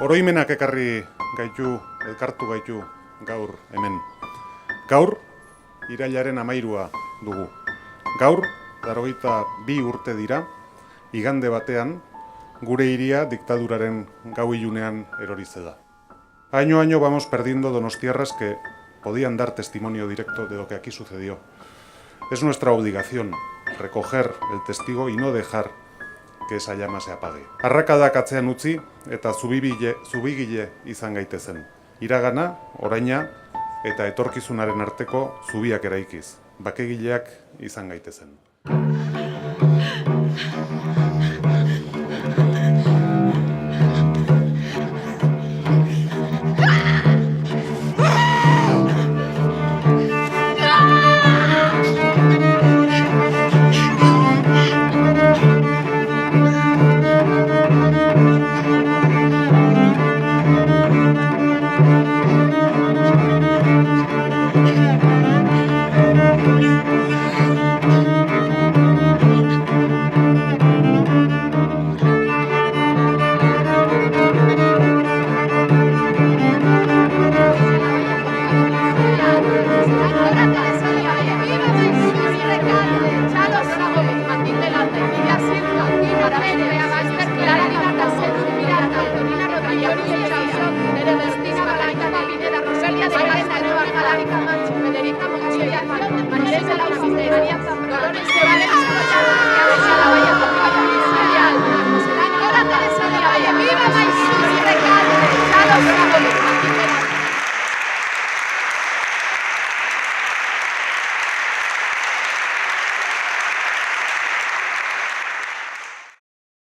Oroimenak ekarri gaitu, elkartu gaitu gaur hemen. Gaur, irailaren 13 dugu. Gaur, 82 urte dira, igande batean, gure hiria diktaduraren gau ilunean erorize da. Año a año vamos perdiendo donostiarras que podían dar testimonio directo de lo que aquí sucedió. Es nuestra obligación recoger el testigo y no dejar que esa llama se apague. Arrakadak atzean utzi eta zubigile izan gaitezen. Iragana, oraina eta etorkizunaren arteko zubiak eraikiz. Bakegileak izan gaitezen.